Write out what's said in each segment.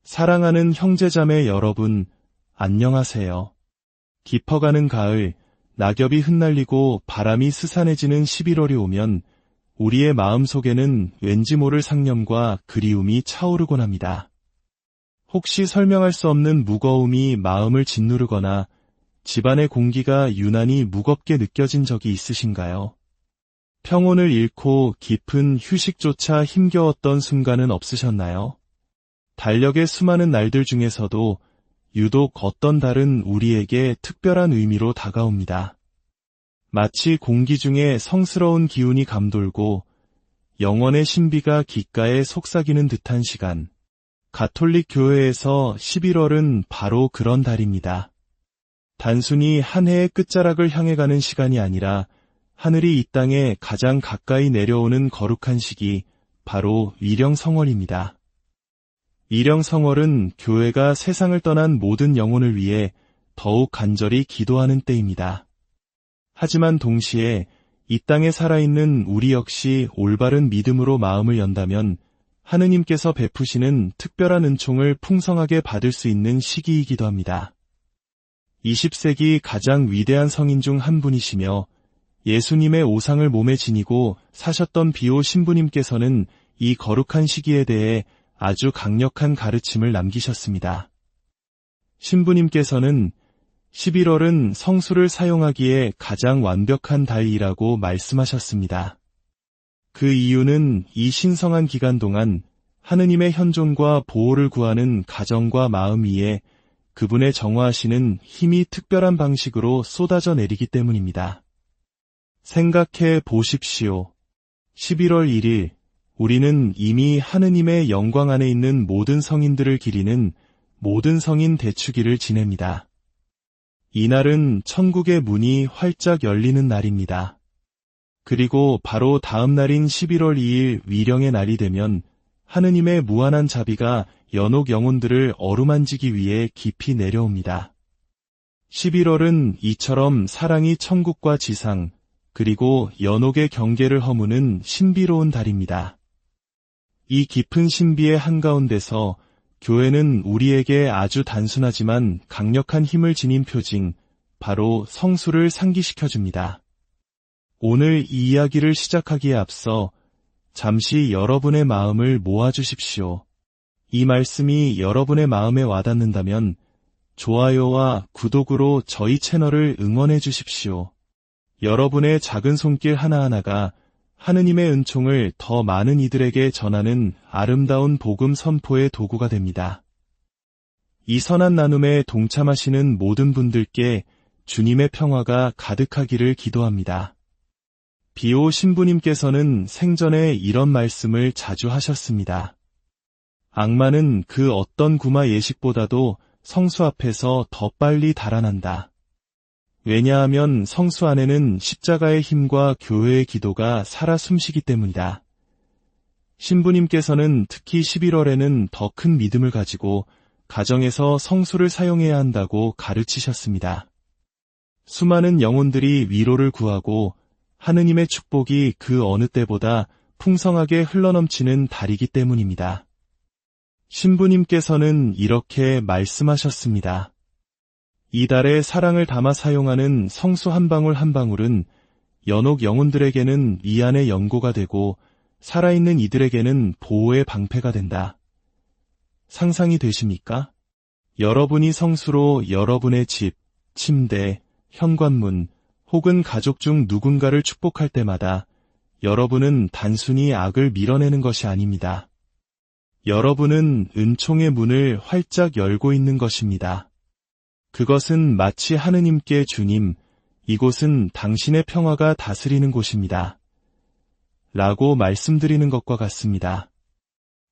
사랑하는 형제자매 여러분, 안녕하세요. 깊어가는 가을, 낙엽이 흩날리고 바람이 스산해지는 11월이 오면 우리의 마음속에는 왠지 모를 상념과 그리움이 차오르곤 합니다. 혹시 설명할 수 없는 무거움이 마음을 짓누르거나 집안의 공기가 유난히 무겁게 느껴진 적이 있으신가요? 평온을 잃고 깊은 휴식조차 힘겨웠던 순간은 없으셨나요? 달력의 수많은 날들 중에서도 유독 어떤 달은 우리에게 특별한 의미로 다가옵니다. 마치 공기 중에 성스러운 기운이 감돌고 영혼의 신비가 귓가에 속삭이는 듯한 시간. 가톨릭 교회에서 11월은 바로 그런 달입니다. 단순히 한 해의 끝자락을 향해 가는 시간이 아니라 하늘이 이 땅에 가장 가까이 내려오는 거룩한 시기, 바로 위령성월입니다. 위령성월은 교회가 세상을 떠난 모든 영혼을 위해 더욱 간절히 기도하는 때입니다. 하지만 동시에 이 땅에 살아있는 우리 역시 올바른 믿음으로 마음을 연다면 하느님께서 베푸시는 특별한 은총을 풍성하게 받을 수 있는 시기이기도 합니다. 20세기 가장 위대한 성인 중 한 분이시며 예수님의 오상을 몸에 지니고 사셨던 비오 신부님께서는 이 거룩한 시기에 대해 아주 강력한 가르침을 남기셨습니다. 신부님께서는 11월은 성수를 사용하기에 가장 완벽한 달이라고 말씀하셨습니다. 그 이유는 이 신성한 기간 동안 하느님의 현존과 보호를 구하는 가정과 마음 위에 그분의 정화하시는 힘이 특별한 방식으로 쏟아져 내리기 때문입니다. 생각해 보십시오. 11월 1일, 우리는 이미 하느님의 영광 안에 있는 모든 성인들을 기리는 모든 성인 대축일을 지냅니다. 이날은 천국의 문이 활짝 열리는 날입니다. 그리고 바로 다음 날인 11월 2일 위령의 날이 되면 하느님의 무한한 자비가 연옥 영혼들을 어루만지기 위해 깊이 내려옵니다. 11월은 이처럼 사랑이 천국과 지상, 그리고 연옥의 경계를 허무는 신비로운 달입니다. 이 깊은 신비의 한가운데서 교회는 우리에게 아주 단순하지만 강력한 힘을 지닌 표징, 바로 성수를 상기시켜줍니다. 오늘 이 이야기를 시작하기에 앞서 잠시 여러분의 마음을 모아주십시오. 이 말씀이 여러분의 마음에 와닿는다면 좋아요와 구독으로 저희 채널을 응원해 주십시오. 여러분의 작은 손길 하나하나가 하느님의 은총을 더 많은 이들에게 전하는 아름다운 복음 선포의 도구가 됩니다. 이 선한 나눔에 동참하시는 모든 분들께 주님의 평화가 가득하기를 기도합니다. 비오 신부님께서는 생전에 이런 말씀을 자주 하셨습니다. 악마는 그 어떤 구마 예식보다도 성수 앞에서 더 빨리 달아난다. 왜냐하면 성수 안에는 십자가의 힘과 교회의 기도가 살아 숨쉬기 때문이다. 신부님께서는 특히 11월에는 더 큰 믿음을 가지고 가정에서 성수를 사용해야 한다고 가르치셨습니다. 수많은 영혼들이 위로를 구하고 하느님의 축복이 그 어느 때보다 풍성하게 흘러넘치는 달이기 때문입니다. 신부님께서는 이렇게 말씀하셨습니다. 이 달에 사랑을 담아 사용하는 성수 한 방울 한 방울은 연옥 영혼들에게는 위안의 연고가 되고 살아있는 이들에게는 보호의 방패가 된다. 상상이 되십니까? 여러분이 성수로 여러분의 집, 침대, 현관문 혹은 가족 중 누군가를 축복할 때마다 여러분은 단순히 악을 밀어내는 것이 아닙니다. 여러분은 은총의 문을 활짝 열고 있는 것입니다. 그것은 마치 하느님께 주님, 이곳은 당신의 평화가 다스리는 곳입니다. 라고 말씀드리는 것과 같습니다.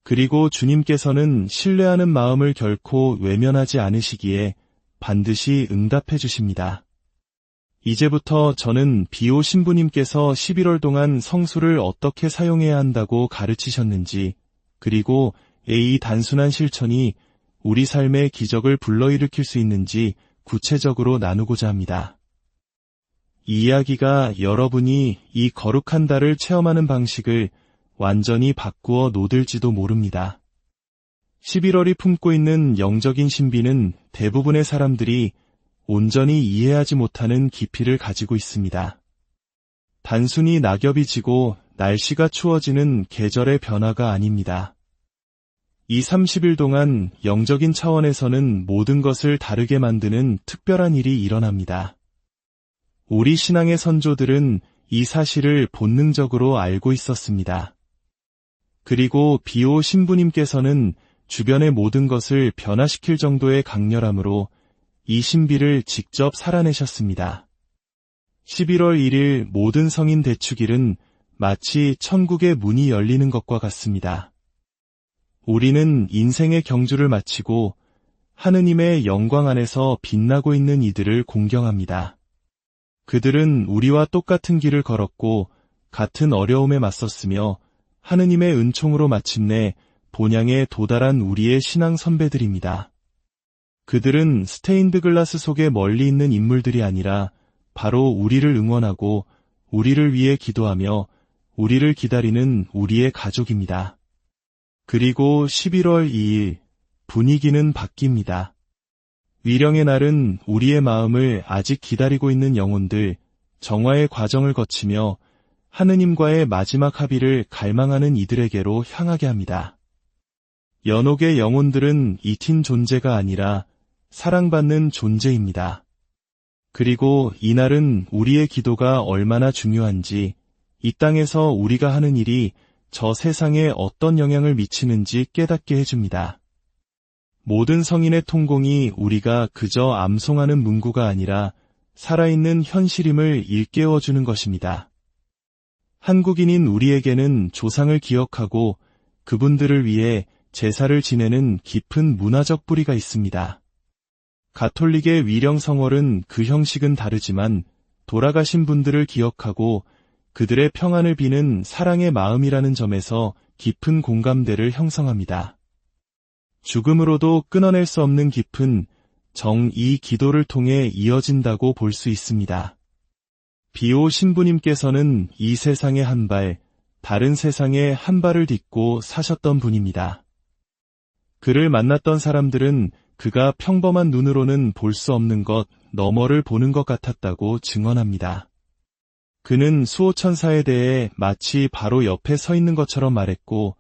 그리고 주님께서는 신뢰하는 마음을 결코 외면하지 않으시기에 반드시 응답해 주십니다. 이제부터 저는 비오 신부님께서 11월 동안 성수를 어떻게 사용해야 한다고 가르치셨는지, 그리고 이 단순한 실천이 우리 삶의 기적을 불러일으킬 수 있는지 구체적으로 나누고자 합니다. 이 이야기가 여러분이 이 거룩한 달을 체험하는 방식을 완전히 바꾸어 놓을지도 모릅니다. 11월이 품고 있는 영적인 신비는 대부분의 사람들이 온전히 이해하지 못하는 깊이를 가지고 있습니다. 단순히 낙엽이 지고 날씨가 추워지는 계절의 변화가 아닙니다. 이 30일 동안 영적인 차원에서는 모든 것을 다르게 만드는 특별한 일이 일어납니다. 우리 신앙의 선조들은 이 사실을 본능적으로 알고 있었습니다. 그리고 비오 신부님께서는 주변의 모든 것을 변화시킬 정도의 강렬함으로 이 신비를 직접 살아내셨습니다. 11월 1일 모든 성인 대축일은 마치 천국의 문이 열리는 것과 같습니다. 우리는 인생의 경주를 마치고 하느님의 영광 안에서 빛나고 있는 이들을 공경합니다. 그들은 우리와 똑같은 길을 걸었고 같은 어려움에 맞섰으며 하느님의 은총으로 마침내 본향에 도달한 우리의 신앙 선배들입니다. 그들은 스테인드 글라스 속에 멀리 있는 인물들이 아니라 바로 우리를 응원하고 우리를 위해 기도하며 우리를 기다리는 우리의 가족입니다. 그리고 11월 2일 분위기는 바뀝니다. 위령의 날은 우리의 마음을 아직 기다리고 있는 영혼들, 정화의 과정을 거치며 하느님과의 마지막 합의를 갈망하는 이들에게로 향하게 합니다. 연옥의 영혼들은 잊힌 존재가 아니라 사랑받는 존재입니다. 그리고 이날은 우리의 기도가 얼마나 중요한지, 이 땅에서 우리가 하는 일이 저 세상에 어떤 영향을 미치는지 깨닫게 해줍니다. 모든 성인의 통공이 우리가 그저 암송하는 문구가 아니라 살아있는 현실임을 일깨워주는 것입니다. 한국인인 우리에게는 조상을 기억하고 그분들을 위해 제사를 지내는 깊은 문화적 뿌리가 있습니다. 가톨릭의 위령 성월은 그 형식은 다르지만 돌아가신 분들을 기억하고 그들의 평안을 비는 사랑의 마음이라는 점에서 깊은 공감대를 형성합니다. 죽음으로도 끊어낼 수 없는 깊은 이 기도를 통해 이어진다고 볼 수 있습니다. 비오 신부님께서는 이 세상의 한 발, 다른 세상의 한 발을 딛고 사셨던 분입니다. 그를 만났던 사람들은 그가 평범한 눈으로는 볼 수 없는 것 너머를 보는 것 같았다고 증언합니다. 그는 수호천사에 대해 마치 바로 옆에 서 있는 것처럼 말했고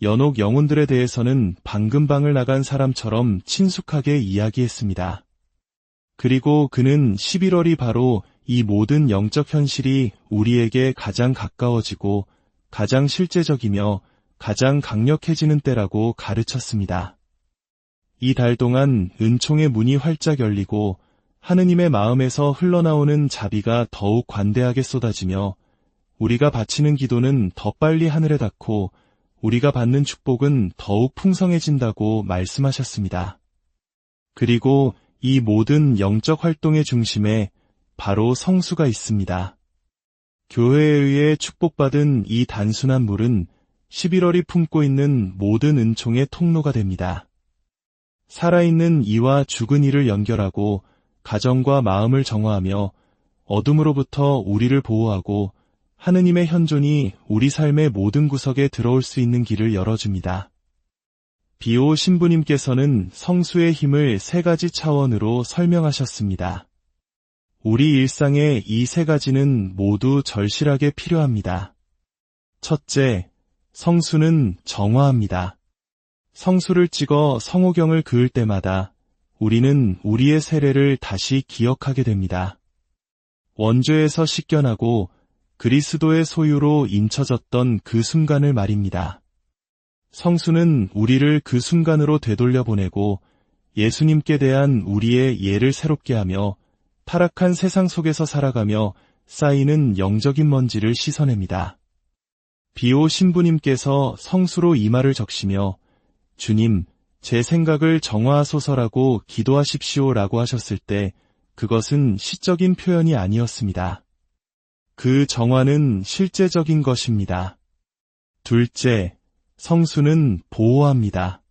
연옥 영혼들에 대해서는 방금 방을 나간 사람처럼 친숙하게 이야기했습니다. 그리고 그는 11월이 바로 이 모든 영적 현실이 우리에게 가장 가까워지고 가장 실제적이며 가장 강력해지는 때라고 가르쳤습니다. 이 달 동안 은총의 문이 활짝 열리고 하느님의 마음에서 흘러나오는 자비가 더욱 관대하게 쏟아지며 우리가 바치는 기도는 더 빨리 하늘에 닿고 우리가 받는 축복은 더욱 풍성해진다고 말씀하셨습니다. 그리고 이 모든 영적 활동의 중심에 바로 성수가 있습니다. 교회에 의해 축복받은 이 단순한 물은 11월이 품고 있는 모든 은총의 통로가 됩니다. 살아있는 이와 죽은 이를 연결하고 가정과 마음을 정화하며 어둠으로부터 우리를 보호하고 하느님의 현존이 우리 삶의 모든 구석에 들어올 수 있는 길을 열어줍니다. 비오 신부님께서는 성수의 힘을 세 가지 차원으로 설명하셨습니다. 우리 일상에 이 세 가지는 모두 절실하게 필요합니다. 첫째, 성수는 정화합니다. 성수를 찍어 성호경을 그을 때마다 우리는 우리의 세례를 다시 기억하게 됩니다. 원죄에서 씻겨나고 그리스도의 소유로 인쳐졌던 그 순간을 말입니다. 성수는 우리를 그 순간으로 되돌려 보내고 예수님께 대한 우리의 예를 새롭게 하며 타락한 세상 속에서 살아가며 쌓이는 영적인 먼지를 씻어냅니다. 비오 신부님께서 성수로 이마를 적시며 주님, 제 생각을 정화하소서라고 기도하십시오라고 하셨을 때 그것은 시적인 표현이 아니었습니다. 그 정화는 실제적인 것입니다. 둘째, 성수는 보호합니다.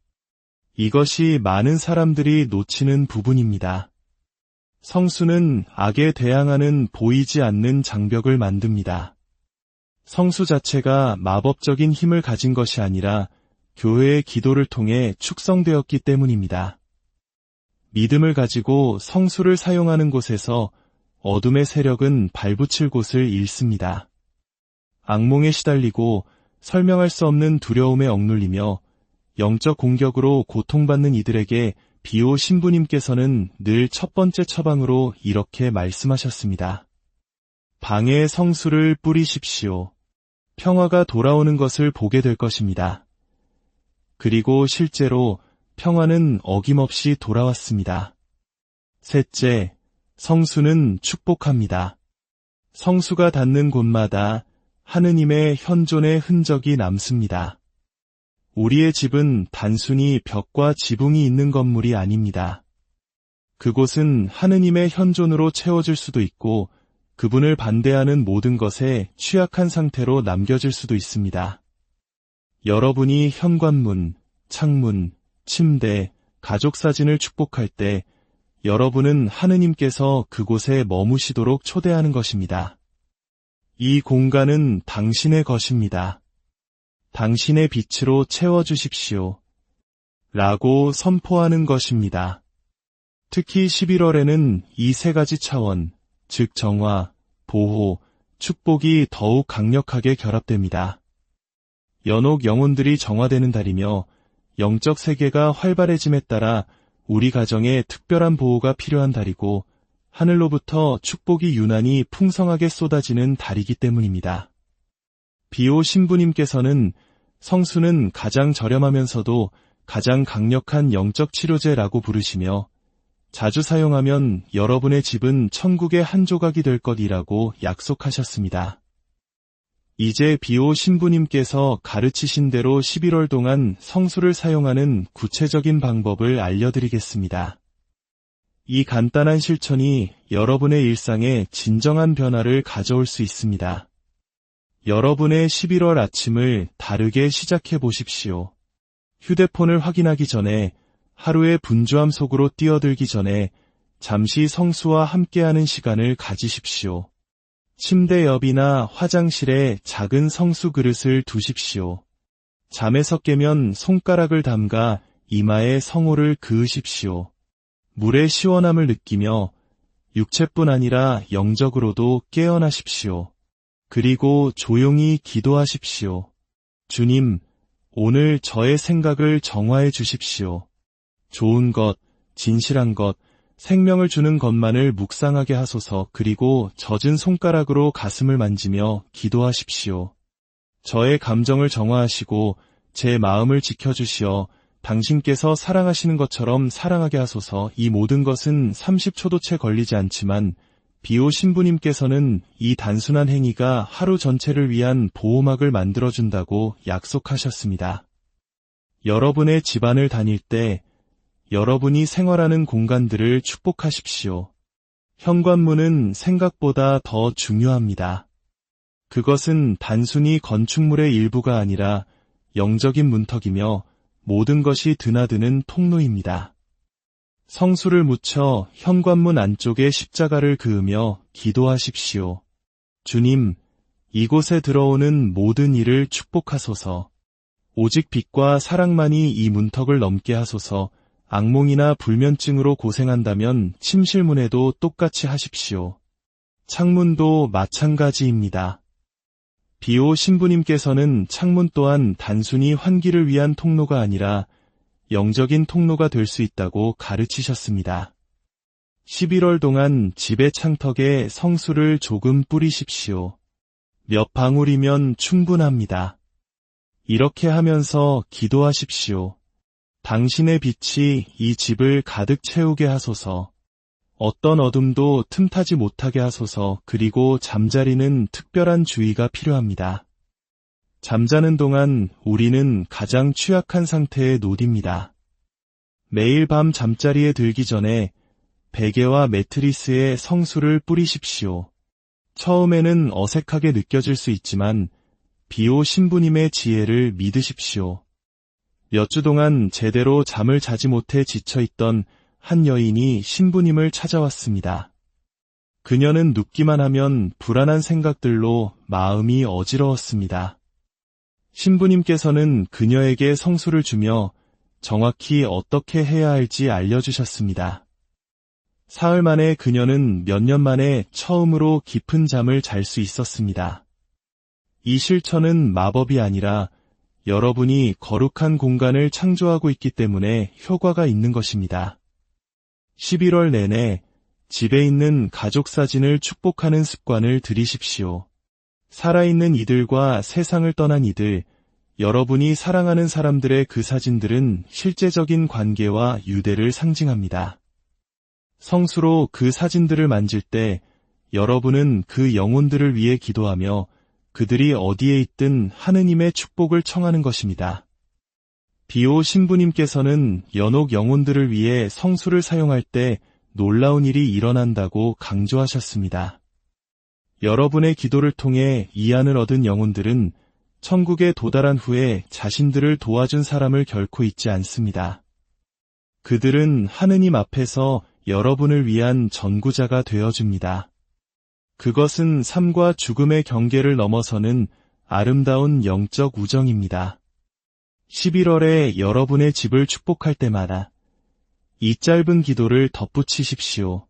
이것이 많은 사람들이 놓치는 부분입니다. 성수는 악에 대항하는 보이지 않는 장벽을 만듭니다. 성수 자체가 마법적인 힘을 가진 것이 아니라 교회의 기도를 통해 축성되었기 때문입니다. 믿음을 가지고 성수를 사용하는 곳에서 어둠의 세력은 발붙일 곳을 잃습니다. 악몽에 시달리고 설명할 수 없는 두려움에 억눌리며 영적 공격으로 고통받는 이들에게 비오 신부님께서는 늘 첫 번째 처방으로 이렇게 말씀하셨습니다. 방에 성수를 뿌리십시오. 평화가 돌아오는 것을 보게 될 것입니다. 그리고 실제로 평화는 어김없이 돌아왔습니다. 셋째, 성수는 축복합니다. 성수가 닿는 곳마다 하느님의 현존의 흔적이 남습니다. 우리의 집은 단순히 벽과 지붕이 있는 건물이 아닙니다. 그곳은 하느님의 현존으로 채워질 수도 있고 그분을 반대하는 모든 것에 취약한 상태로 남겨질 수도 있습니다. 여러분이 현관문, 창문, 침대, 가족사진을 축복할 때 여러분은 하느님께서 그곳에 머무시도록 초대하는 것입니다. 이 공간은 당신의 것입니다. 당신의 빛으로 채워주십시오. 라고 선포하는 것입니다. 특히 11월에는 이 세 가지 차원, 즉 정화, 보호, 축복이 더욱 강력하게 결합됩니다. 연옥 영혼들이 정화되는 달이며 영적 세계가 활발해짐에 따라 우리 가정에 특별한 보호가 필요한 달이고 하늘로부터 축복이 유난히 풍성하게 쏟아지는 달이기 때문입니다. 비오 신부님께서는 성수는 가장 저렴하면서도 가장 강력한 영적 치료제라고 부르시며 자주 사용하면 여러분의 집은 천국의 한 조각이 될 것이라고 약속하셨습니다. 이제 비오 신부님께서 가르치신 대로 11월 동안 성수를 사용하는 구체적인 방법을 알려드리겠습니다. 이 간단한 실천이 여러분의 일상에 진정한 변화를 가져올 수 있습니다. 여러분의 11월 아침을 다르게 시작해 보십시오. 휴대폰을 확인하기 전에, 하루의 분주함 속으로 뛰어들기 전에 잠시 성수와 함께하는 시간을 가지십시오. 침대 옆이나 화장실에 작은 성수 그릇을 두십시오. 잠에서 깨면 손가락을 담가 이마에 성호를 그으십시오. 물의 시원함을 느끼며 육체뿐 아니라 영적으로도 깨어나십시오. 그리고 조용히 기도하십시오. 주님, 오늘 저의 생각을 정화해 주십시오. 좋은 것, 진실한 것, 생명을 주는 것만을 묵상하게 하소서. 그리고 젖은 손가락으로 가슴을 만지며 기도하십시오. 저의 감정을 정화하시고 제 마음을 지켜주시어 당신께서 사랑하시는 것처럼 사랑하게 하소서. 이 모든 것은 30초도 채 걸리지 않지만 비오 신부님께서는 이 단순한 행위가 하루 전체를 위한 보호막을 만들어준다고 약속하셨습니다. 여러분의 집안을 다닐 때 여러분이 생활하는 공간들을 축복하십시오. 현관문은 생각보다 더 중요합니다. 그것은 단순히 건축물의 일부가 아니라 영적인 문턱이며 모든 것이 드나드는 통로입니다. 성수를 묻혀 현관문 안쪽에 십자가를 그으며 기도하십시오. 주님, 이곳에 들어오는 모든 이를 축복하소서. 오직 빛과 사랑만이 이 문턱을 넘게 하소서. 악몽이나 불면증으로 고생한다면 침실문에도 똑같이 하십시오. 창문도 마찬가지입니다. 비오 신부님께서는 창문 또한 단순히 환기를 위한 통로가 아니라 영적인 통로가 될 수 있다고 가르치셨습니다. 11월 동안 집의 창턱에 성수를 조금 뿌리십시오. 몇 방울이면 충분합니다. 이렇게 하면서 기도하십시오. 당신의 빛이 이 집을 가득 채우게 하소서. 어떤 어둠도 틈타지 못하게 하소서. 그리고 잠자리는 특별한 주의가 필요합니다. 잠자는 동안 우리는 가장 취약한 상태에 놓입니다. 매일 밤 잠자리에 들기 전에 베개와 매트리스에 성수를 뿌리십시오. 처음에는 어색하게 느껴질 수 있지만 비오 신부님의 지혜를 믿으십시오. 몇 주 동안 제대로 잠을 자지 못해 지쳐있던 한 여인이 신부님을 찾아왔습니다. 그녀는 눕기만 하면 불안한 생각들로 마음이 어지러웠습니다. 신부님께서는 그녀에게 성수를 주며 정확히 어떻게 해야 할지 알려주셨습니다. 사흘 만에 그녀는 몇 년 만에 처음으로 깊은 잠을 잘 수 있었습니다. 이 실천은 마법이 아니라 여러분이 거룩한 공간을 창조하고 있기 때문에 효과가 있는 것입니다. 11월 내내 집에 있는 가족 사진을 축복하는 습관을 들이십시오. 살아있는 이들과 세상을 떠난 이들, 여러분이 사랑하는 사람들의 그 사진들은 실제적인 관계와 유대를 상징합니다. 성수로 그 사진들을 만질 때 여러분은 그 영혼들을 위해 기도하며 그들이 어디에 있든 하느님의 축복을 청하는 것입니다. 비오 신부님께서는 연옥 영혼들을 위해 성수를 사용할 때 놀라운 일이 일어난다고 강조하셨습니다. 여러분의 기도를 통해 이안을 얻은 영혼들은 천국에 도달한 후에 자신들을 도와준 사람을 결코 잊지 않습니다. 그들은 하느님 앞에서 여러분을 위한 전구자가 되어줍니다. 그것은 삶과 죽음의 경계를 넘어서는 아름다운 영적 우정입니다. 11월에 여러분의 집을 축복할 때마다 이 짧은 기도를 덧붙이십시오.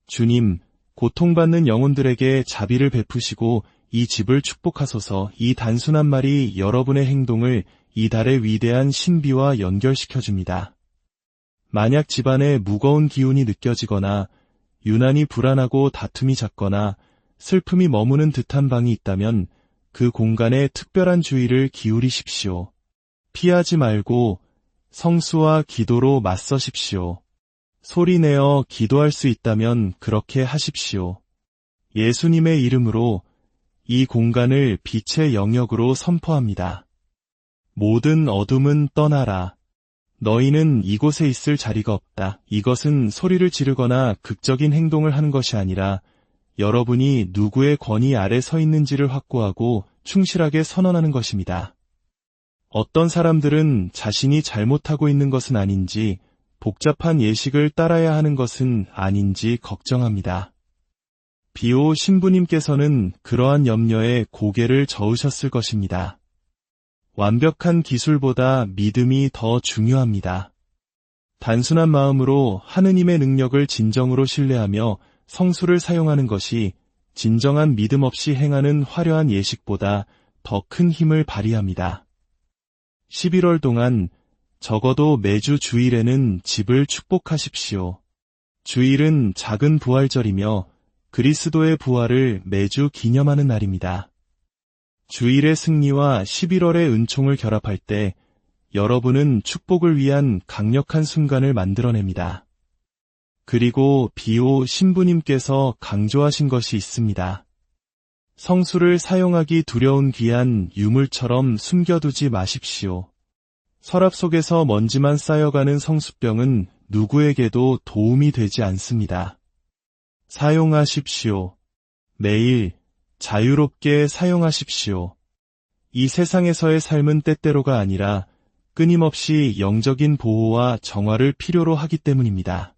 주님, 고통받는 영혼들에게 자비를 베푸시고 이 집을 축복하소서. 이 단순한 말이 여러분의 행동을 이달의 위대한 신비와 연결시켜줍니다. 만약 집안에 무거운 기운이 느껴지거나 유난히 불안하고 다툼이 잦거나 슬픔이 머무는 듯한 방이 있다면 그 공간에 특별한 주의를 기울이십시오. 피하지 말고 성수와 기도로 맞서십시오. 소리내어 기도할 수 있다면 그렇게 하십시오. 예수님의 이름으로 이 공간을 빛의 영역으로 선포합니다. 모든 어둠은 떠나라. 너희는 이곳에 있을 자리가 없다. 이것은 소리를 지르거나 극적인 행동을 하는 것이 아니라 여러분이 누구의 권위 아래 서 있는지를 확고하고 충실하게 선언하는 것입니다. 어떤 사람들은 자신이 잘못하고 있는 것은 아닌지, 복잡한 예식을 따라야 하는 것은 아닌지 걱정합니다. 비오 신부님께서는 그러한 염려에 고개를 저으셨을 것입니다. 완벽한 기술보다 믿음이 더 중요합니다. 단순한 마음으로 하느님의 능력을 진정으로 신뢰하며 성수를 사용하는 것이 진정한 믿음 없이 행하는 화려한 예식보다 더 큰 힘을 발휘합니다. 11월 동안 적어도 매주 주일에는 집을 축복하십시오. 주일은 작은 부활절이며 그리스도의 부활을 매주 기념하는 날입니다. 주일의 승리와 11월의 은총을 결합할 때 여러분은 축복을 위한 강력한 순간을 만들어냅니다. 그리고 비오 신부님께서 강조하신 것이 있습니다. 성수를 사용하기 두려운 귀한 유물처럼 숨겨두지 마십시오. 서랍 속에서 먼지만 쌓여가는 성수병은 누구에게도 도움이 되지 않습니다. 사용하십시오. 매일 자유롭게 사용하십시오. 이 세상에서의 삶은 때때로가 아니라 끊임없이 영적인 보호와 정화를 필요로 하기 때문입니다.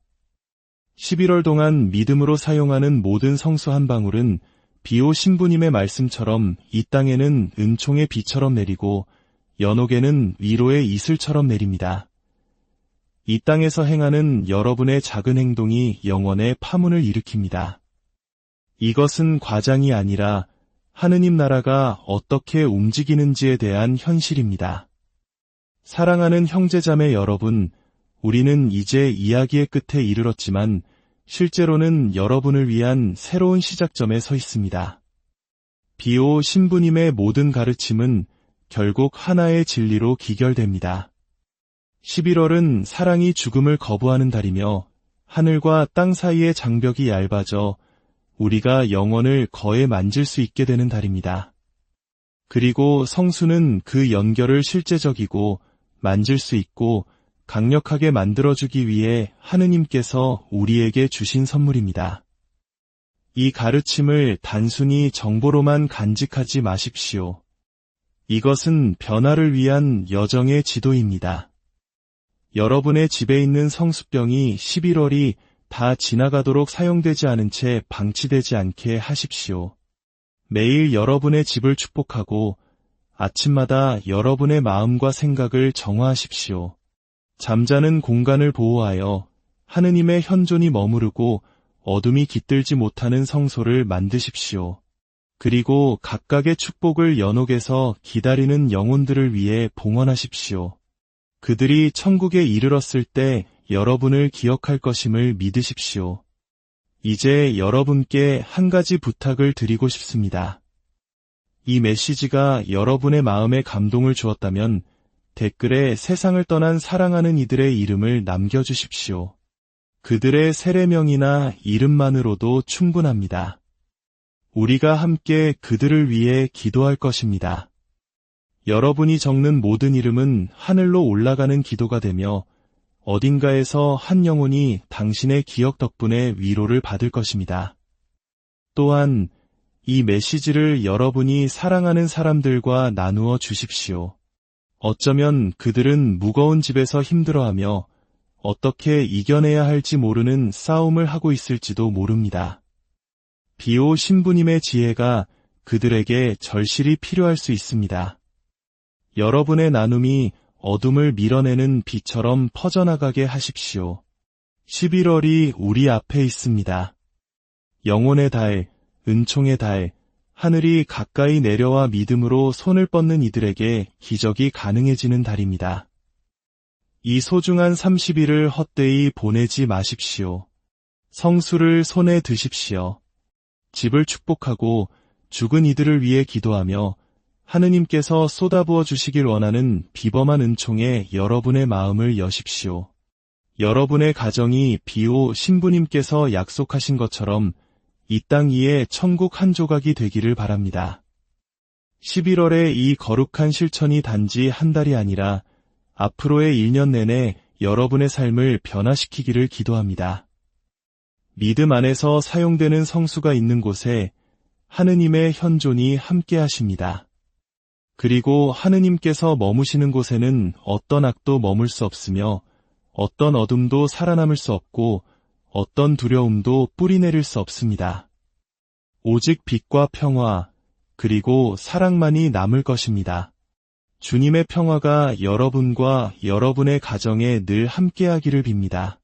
11월 동안 믿음으로 사용하는 모든 성수 한 방울은 비오 신부님의 말씀처럼 이 땅에는 은총의 비처럼 내리고 연옥에는 위로의 이슬처럼 내립니다. 이 땅에서 행하는 여러분의 작은 행동이 영원의 파문을 일으킵니다. 이것은 과장이 아니라 하느님 나라가 어떻게 움직이는지에 대한 현실입니다. 사랑하는 형제자매 여러분, 우리는 이제 이야기의 끝에 이르렀지만 실제로는 여러분을 위한 새로운 시작점에 서 있습니다. 비오 신부님의 모든 가르침은 결국 하나의 진리로 기결됩니다. 11월은 사랑이 죽음을 거부하는 달이며 하늘과 땅 사이의 장벽이 얇아져 우리가 영혼을 거에 만질 수 있게 되는 달입니다. 그리고 성수는 그 연결을 실제적이고 만질 수 있고 강력하게 만들어주기 위해 하느님께서 우리에게 주신 선물입니다. 이 가르침을 단순히 정보로만 간직하지 마십시오. 이것은 변화를 위한 여정의 지도입니다. 여러분의 집에 있는 성수병이 11월이 다 지나가도록 사용되지 않은 채 방치되지 않게 하십시오. 매일 여러분의 집을 축복하고 아침마다 여러분의 마음과 생각을 정화하십시오. 잠자는 공간을 보호하여 하느님의 현존이 머무르고 어둠이 깃들지 못하는 성소를 만드십시오. 그리고 각각의 축복을 연옥에서 기다리는 영혼들을 위해 봉헌하십시오. 그들이 천국에 이르렀을 때 여러분을 기억할 것임을 믿으십시오. 이제 여러분께 한 가지 부탁을 드리고 싶습니다. 이 메시지가 여러분의 마음에 감동을 주었다면 댓글에 세상을 떠난 사랑하는 이들의 이름을 남겨주십시오. 그들의 세례명이나 이름만으로도 충분합니다. 우리가 함께 그들을 위해 기도할 것입니다. 여러분이 적는 모든 이름은 하늘로 올라가는 기도가 되며 어딘가에서 한 영혼이 당신의 기억 덕분에 위로를 받을 것입니다. 또한 이 메시지를 여러분이 사랑하는 사람들과 나누어 주십시오. 어쩌면 그들은 무거운 집에서 힘들어하며 어떻게 이겨내야 할지 모르는 싸움을 하고 있을지도 모릅니다. 비오 신부님의 지혜가 그들에게 절실히 필요할 수 있습니다. 여러분의 나눔이 어둠을 밀어내는 빛처럼 퍼져나가게 하십시오. 11월이 우리 앞에 있습니다. 영혼의 달, 은총의 달, 하늘이 가까이 내려와 믿음으로 손을 뻗는 이들에게 기적이 가능해지는 달입니다. 이 소중한 30일을 헛되이 보내지 마십시오. 성수를 손에 드십시오. 집을 축복하고 죽은 이들을 위해 기도하며 하느님께서 쏟아부어 주시길 원하는 비범한 은총에 여러분의 마음을 여십시오. 여러분의 가정이 비오 신부님께서 약속하신 것처럼 이 땅 위에 천국 한 조각이 되기를 바랍니다. 11월의 이 거룩한 실천이 단지 한 달이 아니라 앞으로의 1년 내내 여러분의 삶을 변화시키기를 기도합니다. 믿음 안에서 사용되는 성수가 있는 곳에 하느님의 현존이 함께 하십니다. 그리고 하느님께서 머무시는 곳에는 어떤 악도 머물 수 없으며 어떤 어둠도 살아남을 수 없고 어떤 두려움도 뿌리내릴 수 없습니다. 오직 빛과 평화, 그리고 사랑만이 남을 것입니다. 주님의 평화가 여러분과 여러분의 가정에 늘 함께하기를 빕니다.